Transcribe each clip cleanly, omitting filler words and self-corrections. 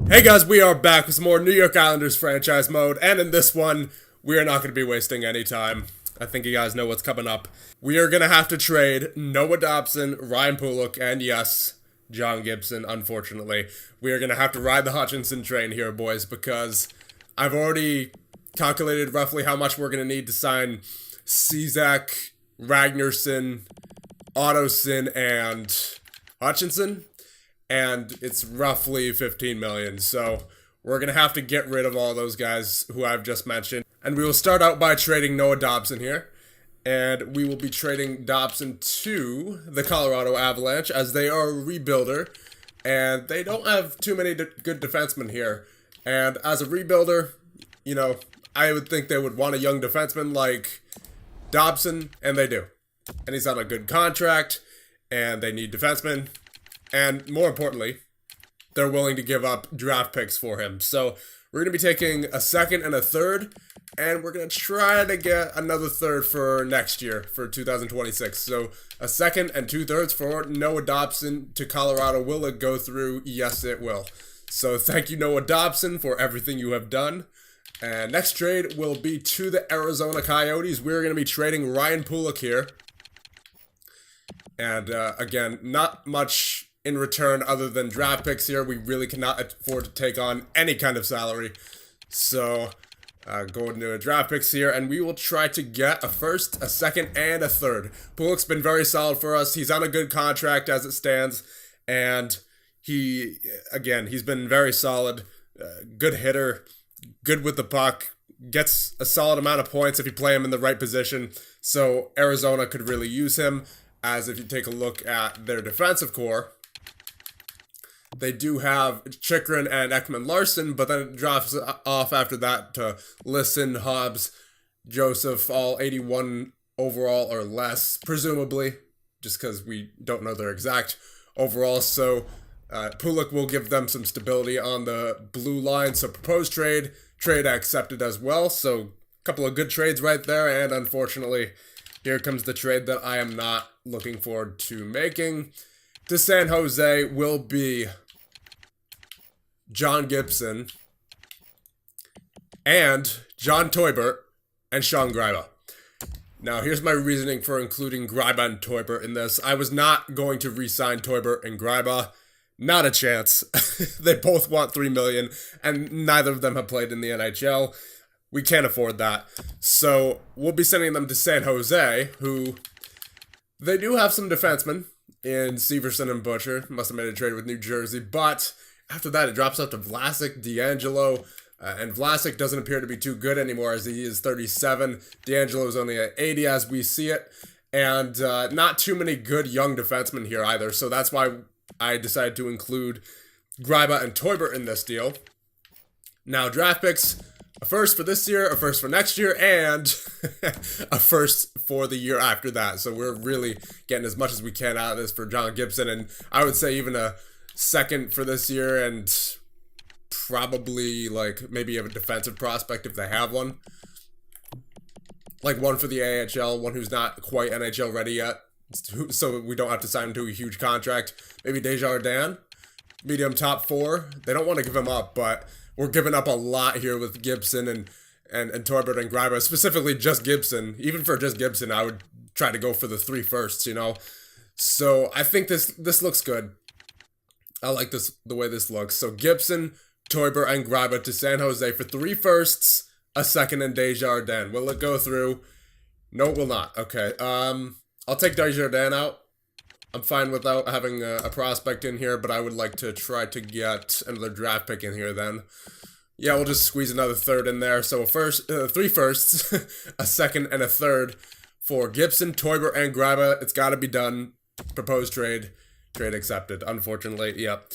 Hey guys, we are back with some more New York Islanders franchise mode, and in this one, we are not going to be wasting any time. I think you guys know what's coming up. We are going to have to trade Noah Dobson, Ryan Pulock, and yes, John Gibson, unfortunately. We are going to have to ride the Hutchinson train here, boys, because I've already calculated roughly how much we're going to need to sign Czak, Ragnarsson, Ottoson, and Hutchinson. And it's roughly 15 million. So we're going to have to get rid of all those guys who I've just mentioned. And we will start out by trading Noah Dobson here. And we will be trading Dobson to the Colorado Avalanche as they are a rebuilder. And they don't have too many good defensemen here. And as a rebuilder, you know, I would think they would want a young defenseman like Dobson, and they do. And he's on a good contract, and they need defensemen. And more importantly, they're willing to give up draft picks for him. So we're going to be taking a second and a third, and we're going to try to get another third for next year, for 2026. So a second and 2/3 for Noah Dobson to Colorado. Will it go through? Yes, it will. So thank you, Noah Dobson, for everything you have done. And next trade will be to the Arizona Coyotes. We're going to be trading Ryan Pulock here. And again, not much in return other than draft picks here. We really cannot afford to take on any kind of salary. So going to draft picks here, and we will try to get a first, a second, and a third. Pulock's been very solid for us. He's on a good contract as it stands, and he's been very solid. Good hitter, good with the puck, gets a solid amount of points if you play him in the right position. So Arizona could really use him, as if you take a look at their defensive core, they do have Chychrun and Ekman-Larsson, but then it drops off after that to Lisson, Hobbs, Joseph, all 81 overall or less, presumably, just because we don't know their exact overall. So Pulock will give them some stability on the blue line. So proposed trade accepted as well. So a couple of good trades right there, and unfortunately, here comes the trade that I am not looking forward to making. To San Jose will be John Gibson and John Teubert and Sean Greiba. Now, here's my reasoning for including Greiba and Teubert in this. I was not going to re-sign Teubert and Greiba. Not a chance. They both want $3 million, and neither of them have played in the NHL. We can't afford that. So we'll be sending them to San Jose, who they do have some defensemen in Severson and Butcher. Must have made a trade with New Jersey. But after that, it drops up to Vlasic, D'Angelo. And Vlasic doesn't appear to be too good anymore, as he is 37. D'Angelo is only at 80 as we see it. And not too many good young defensemen here either. So that's why I decided to include Greiba and Teubert in this deal. Now, draft picks. A first for this year, a first for next year, and a first for the year after that. So we're really getting as much as we can out of this for John Gibson, and I would say even a second for this year, and probably like maybe a defensive prospect if they have one. Like one for the AHL, one who's not quite NHL ready yet, so we don't have to sign him to a huge contract. Maybe Desjardins, medium top 4. They don't want to give him up, but we're giving up a lot here with Gibson and Teubert and Greiba, specifically just Gibson. Even for just Gibson, I would try to go for the 3 firsts, you know. So I think this looks good. I like the way this looks. So Gibson, Teubert, and Greiba to San Jose for 3 firsts, a second, and Desjardins. Will it go through? No, it will not. Okay. I'll take Desjardins out. I'm fine without having a prospect in here, but I would like to try to get another draft pick in here then. Yeah, we'll just squeeze another third in there. So 3 firsts, a second, and a third for Gibson, Teubert, and Greiba. It's got to be done. Proposed trade. Trade accepted, unfortunately. Yep.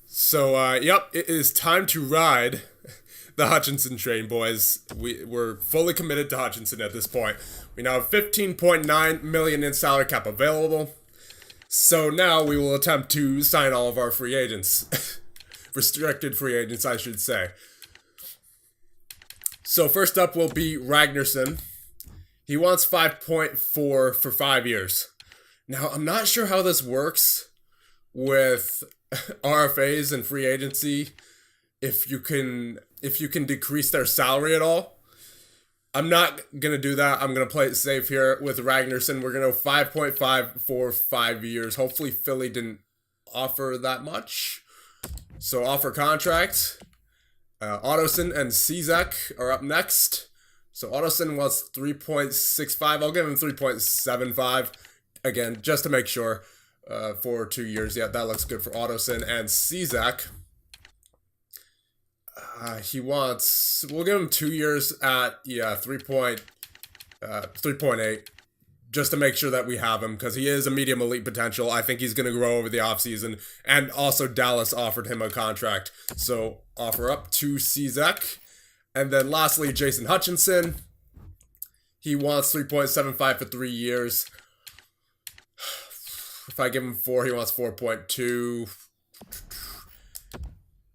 So, yep, it is time to ride the Hutchinson train, boys. We're fully committed to Hutchinson at this point. We now have $15.9 million in salary cap available. So now we will attempt to sign all of our free agents. Restricted free agents, I should say. So first up will be Ragnarsson. He wants 5.4 for 5 years. Now, I'm not sure how this works with RFAs and free agency if you can decrease their salary at all. I'm not going to do that. I'm going to play it safe here with Ragnarsson. We're going to go 5.5 for 5 years. Hopefully Philly didn't offer that much. So offer contract. Ottoson and Cizek are up next. So Ottoson wants 3.65. I'll give him 3.75. Again, just to make sure. For 2 years. Yeah, that looks good for Ottoson. And Cizek. We'll give him 2 years at, 3.8, just to make sure that we have him, because he is a medium elite potential. I think he's going to grow over the offseason, and also Dallas offered him a contract, so offer up to Cizek. And then lastly, Jason Hutchinson. He wants 3.75 for 3 years. If I give him 4, he wants 4.2.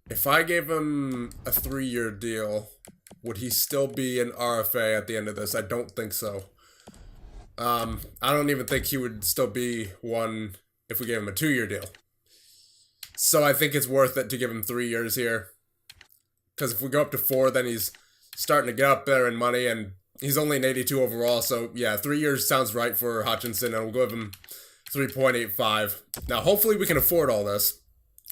If I gave him a 3-year deal, would he still be an RFA at the end of this? I don't think so. I don't even think he would still be one if we gave him a 2-year deal. So I think it's worth it to give him 3 years here. Because if we go up to 4, then he's starting to get up there in money, and he's only an 82 overall. So yeah, 3 years sounds right for Hutchinson, and we'll give him 3.85. Now, hopefully we can afford all this.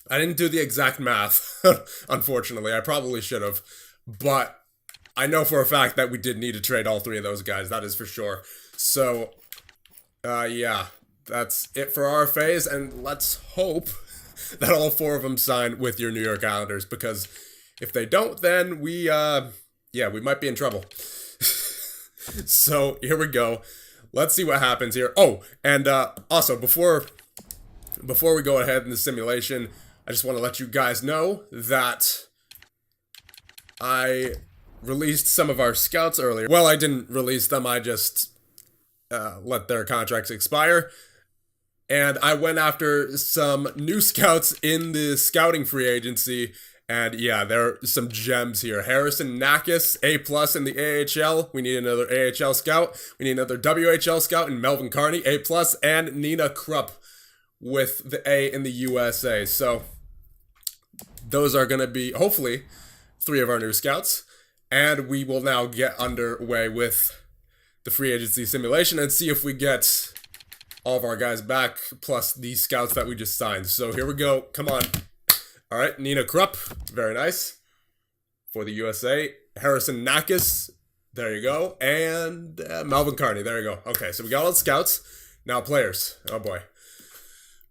I didn't do the exact math, unfortunately. I probably should have. But I know for a fact that we did need to trade all 3 of those guys. That is for sure. So, yeah. That's it for RFAs. And let's hope that all 4 of them sign with your New York Islanders. Because if they don't, then we might be in trouble. So, here we go. Let's see what happens here. Oh, and also, before we go ahead in the simulation, I just want to let you guys know that I released some of our scouts earlier. Well, I didn't release them. I just let their contracts expire. And I went after some new scouts in the scouting free agency. And yeah, there are some gems here. Harrison Nakis, A+ in the AHL. We need another AHL scout. We need another WHL scout in Melvin Carney, A+, and Nina Krupp with the A in the USA. So those are going to be, hopefully, 3 of our new scouts. And we will now get underway with the free agency simulation and see if we get all of our guys back, plus these scouts that we just signed. So here we go. Come on. All right, Nina Krupp. Very nice. For the USA. Harrison Nakis. There you go. And Melvin Carney. There you go. Okay, so we got all the scouts. Now players. Oh, boy.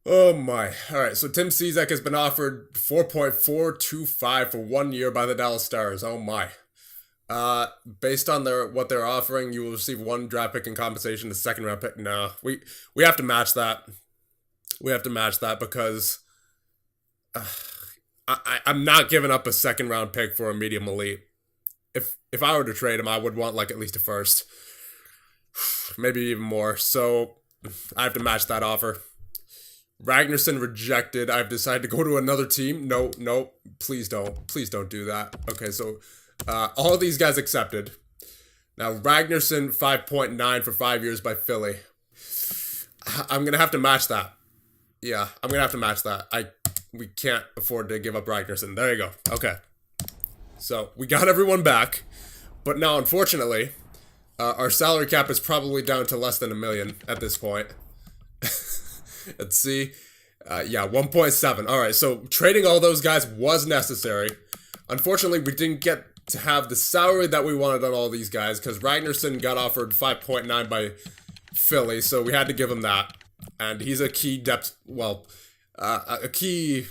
Oh my. Alright, so Tim Cizek has been offered 4.425 for 1 year by the Dallas Stars. Oh my. Based on what they're offering, you will receive 1 draft pick in compensation, the 2nd round pick. No. We have to match that. We have to match that because I'm not giving up a 2nd round pick for a medium elite. If I were to trade him, I would want like at least a 1st. Maybe even more. So I have to match that offer. Ragnarsson rejected. I've decided to go to another team. No, please don't. Please don't do that. Okay, so all of these guys accepted. Now, Ragnarsson, 5.9 for 5 years by Philly. I'm going to have to match that. Yeah, I'm going to have to match that. We can't afford to give up Ragnarsson. There you go. Okay. So, we got everyone back. But now, unfortunately, our salary cap is probably down to less than $1 million at this point. Let's see. Yeah, 1.7. All right, so trading all those guys was necessary. Unfortunately, we didn't get to have the salary that we wanted on all these guys because Ragnarsson got offered 5.9 by Philly, so we had to give him that. And he's a key depth, a key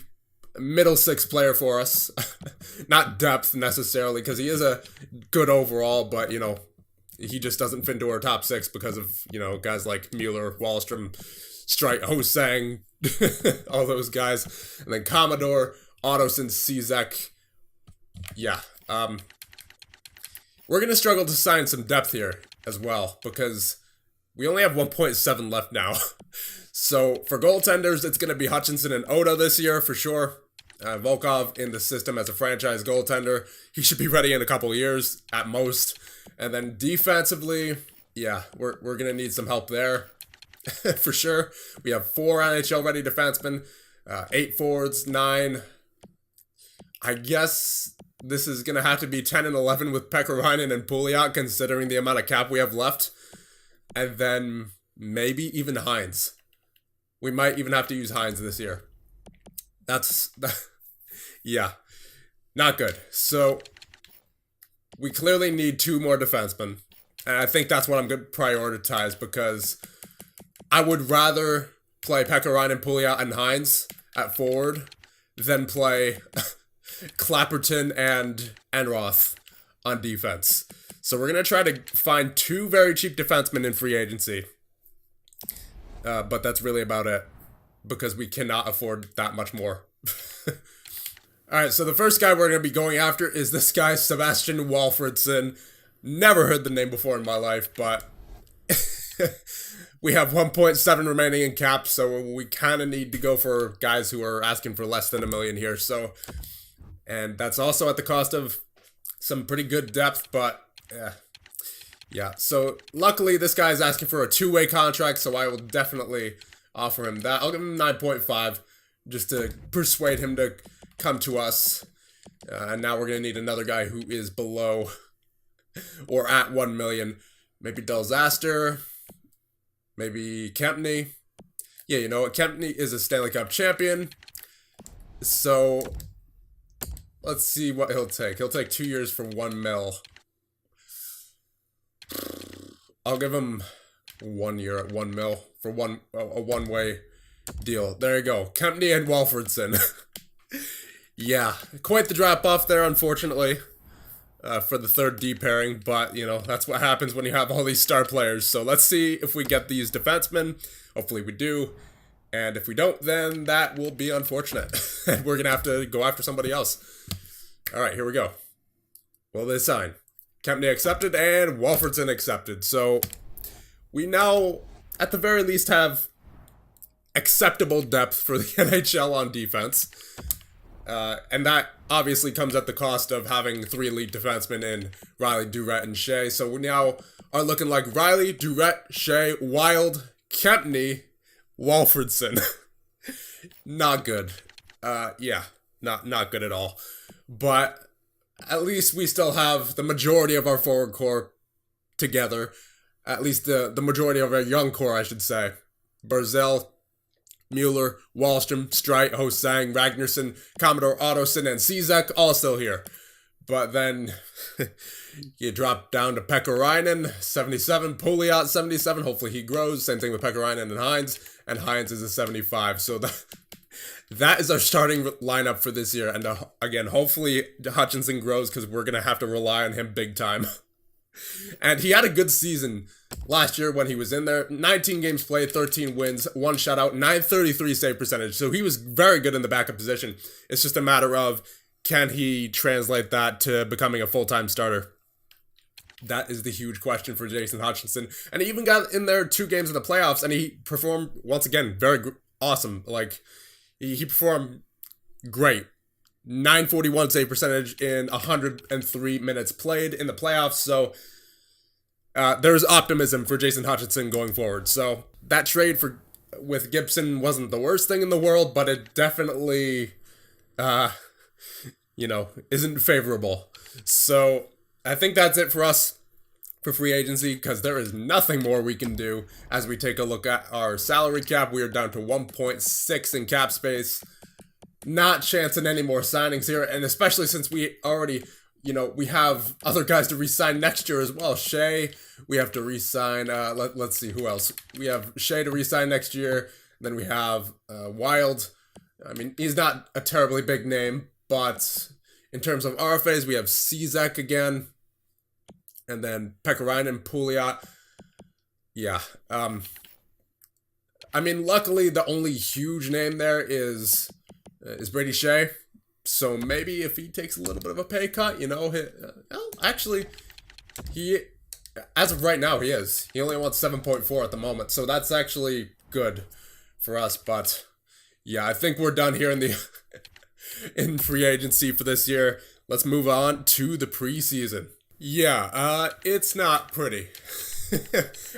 middle 6 player for us. Not depth necessarily because he is a good overall, but, you know, he just doesn't fit into our top 6 because of, you know, guys like Mueller, Wallstrom, Strite, Hosang, all those guys. And then Commodore, Ottoson, Cizek. Yeah. We're going to struggle to sign some depth here as well because we only have 1.7 left now. So for goaltenders, it's going to be Hutchinson and Oda this year for sure. Volkov in the system as a franchise goaltender. He should be ready in a couple years at most. And then defensively, yeah, we're going to need some help there. For sure. We have 4 NHL ready defensemen, 8 forwards, 9. I guess this is going to have to be 10 and 11 with Pekarainen and Pouliot, considering the amount of cap we have left. And then maybe even Hines. We might even have to use Hines this year. Yeah, not good. So we clearly need 2 more defensemen. And I think that's what I'm going to prioritize, because I would rather play Pekarainen, Pouliot, and Hines at forward than play Clapperton and Enroth on defense. So we're going to try to find 2 very cheap defensemen in free agency. But that's really about it, because we cannot afford that much more. Alright, so the first guy we're going to be going after is this guy, Sebastian Walfredson. Never heard the name before in my life, but we have 1.7 remaining in cap, so we kind of need to go for guys who are asking for less than $1 million here. So, and that's also at the cost of some pretty good depth, but yeah. So luckily this guy's asking for a 2-way contract, so I will definitely offer him that. I'll give him 9.5 just to persuade him to come to us. And now we're going to need another guy who is below or at 1 million. Maybe Delzaster. Maybe Kempney. Yeah, you know what? Kempney is a Stanley Cup champion. So let's see what he'll take. He'll take 2 years for 1 mil. I'll give him 1 year at 1 mil for a one-way deal. There you go. Kempney and Walfredson. Yeah, quite the drop-off there, unfortunately, for the third D pairing. But, you know, that's what happens when you have all these star players. So let's see if we get these defensemen. Hopefully we do. And if we don't, then that will be unfortunate. And we're going to have to go after somebody else. All right, here we go. Will they sign? Kempney accepted and Walfredson accepted. So we now, at the very least, have acceptable depth for the NHL on defense. And that obviously comes at the cost of having 3 elite defensemen in Riley, Durrett, and Shea. So we now are looking like Riley, Durrett, Shea, Wild, Kempney, Walfredson. Not good. Yeah, not good at all. But at least we still have the majority of our forward core together. At least the majority of our young core, I should say. Barzell, Mueller, Wallstrom, Streit, Hosang, Ragnarsson, Commodore Ottoson, and Czek all still here. But then you drop down to Pekarainen, 77, Pouliot, 77. Hopefully he grows. Same thing with Pekarainen and Hines is a 75. So that is our starting lineup for this year. And again, hopefully Hutchinson grows, because we're going to have to rely on him big time. And he had a good season last year when he was in there. 19 games played, 13 wins, 1 shutout, 933 save percentage. So he was very good in the backup position. It's just a matter of, can he translate that to becoming a full-time starter? That is the huge question for Jason Hutchinson. And he even got in there 2 games in the playoffs, and he performed, once again, very awesome. Like, he performed great. 941 save percentage in 103 minutes played in the playoffs. So there's optimism for Jason Hutchinson going forward. So that trade with Gibson wasn't the worst thing in the world, but it definitely, isn't favorable. So I think that's it for us for free agency, because there is nothing more we can do. As we take a look at our salary cap, we are down to 1.6 in cap space. Not chancing any more signings here, and especially since we already, we have other guys to re-sign next year as well. Shea, we have to re-sign, let's see, who else? We have Shea to re-sign next year, then we have Wild. I mean, he's not a terribly big name, but in terms of RFAs, we have Czek again, and then Pekarainen, Pouliot. Yeah, I mean, luckily, the only huge name there is Brady Shea. So maybe if he takes a little bit of a pay cut, actually, as of right now, he is. He only wants 7.4 at the moment. So that's actually good for us. But yeah, I think we're done here in free agency for this year. Let's move on to the preseason. Yeah, it's not pretty.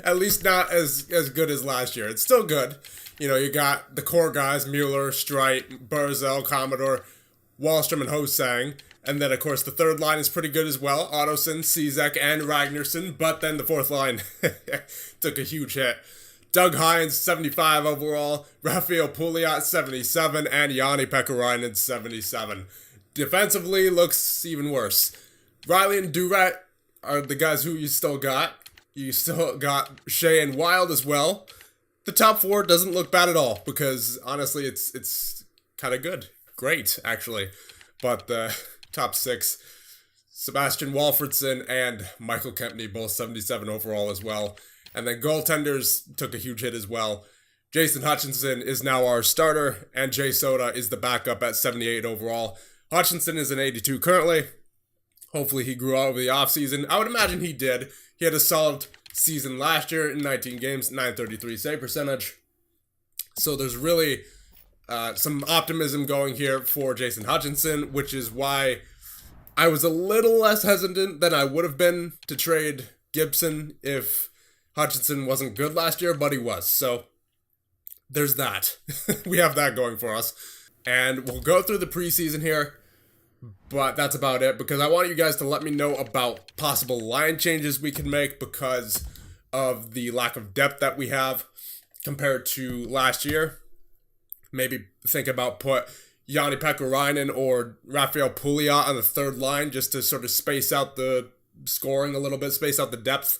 At least not as good as last year. It's still good. You got the core guys, Mueller, Streit, Barzell, Commodore. Wallstrom and Hosang. And then, of course, the third line is pretty good as well. Ottoson, Cizek, and Ragnarsson. But then the fourth line took a huge hit. Doug Hines, 75 overall. Rafael Pouliot, 77. And Yanni Pekkarinen, 77. Defensively, looks even worse. Riley and Duret are the guys who you still got. You still got Shea and Wild as well. The top four doesn't look bad at all, because honestly, it's kind of good. Great, actually. But the top six, Sebastian Walfredson and Michael Kempny, both 77 overall as well. And then goaltenders took a huge hit as well. Jason Hutchinson is now our starter, and Jay Soda is the backup at 78 overall. Hutchinson is an 82 currently. Hopefully he grew out over the offseason. I would imagine he did. He had a solid season last year in 19 games, 933 save percentage. So there's really some optimism going here for Jason Hutchinson, which is why I was a little less hesitant than I would have been to trade Gibson if Hutchinson wasn't good last year, but he was. So there's that. We have that going for us. And we'll go through the preseason here, but that's about it, because I want you guys to let me know about possible line changes we can make because of the lack of depth that we have compared to last year. Maybe think about put Yanni Pekkarinen or Rafael Pouliot on the third line just to sort of space out the scoring a little bit, space out the depth.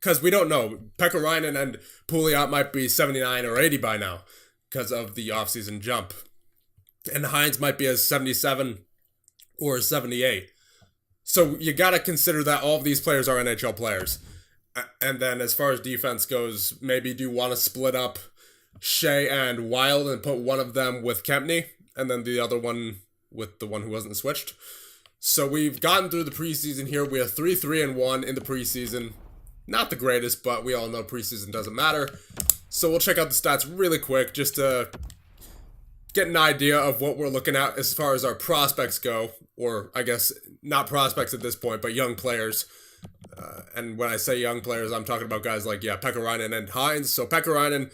Because we don't know. Pekkarinen and Pouliot might be 79 or 80 by now because of the offseason jump. And Hines might be a 77 or a 78. So you got to consider that all of these players are NHL players. And then as far as defense goes, maybe do you want to split up Shea and Wild and put one of them with Kempny and then the other one with the one who wasn't switched? So we've gotten through the preseason here. We have 3-3-1 in the preseason. Not the greatest, but we all know preseason doesn't matter. So we'll check out the stats really quick just to get an idea of what we're looking at as far as our prospects go. Or I guess not prospects at this point, but young players. And when I say young players, I'm talking about guys like, Pekkarinen and Hines. So Pekkarinen,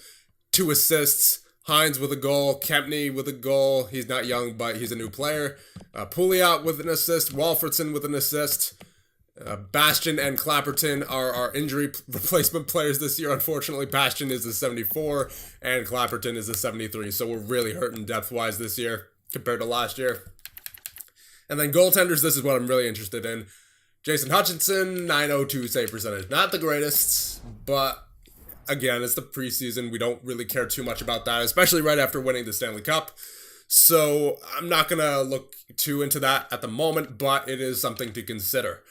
2 assists. Hines with a goal. Kempny with a goal. He's not young, but he's a new player. Pouliot with an assist. Walfredson with an assist. Bastion and Clapperton are our injury replacement players this year. Unfortunately, Bastion is a 74 and Clapperton is a 73. So we're really hurting depth-wise this year compared to last year. And then goaltenders, this is what I'm really interested in. Jason Hutchinson, 902 save percentage. Not the greatest, but again, it's the preseason. We don't really care too much about that, especially right after winning the Stanley Cup. So I'm not going to look too into that at the moment, but it is something to consider.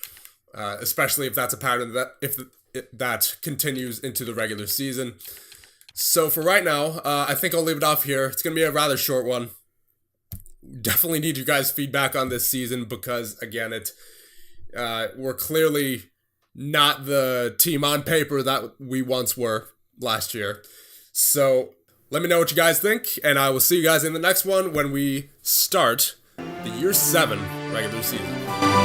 Especially if that's a pattern that continues into the regular season. So for right now, I think I'll leave it off here. It's going to be a rather short one. Definitely need you guys' feedback on this season because, again, we're clearly not the team on paper that we once were last year. So let me know what you guys think, and I will see you guys in the next one when we start the Year 7 regular season.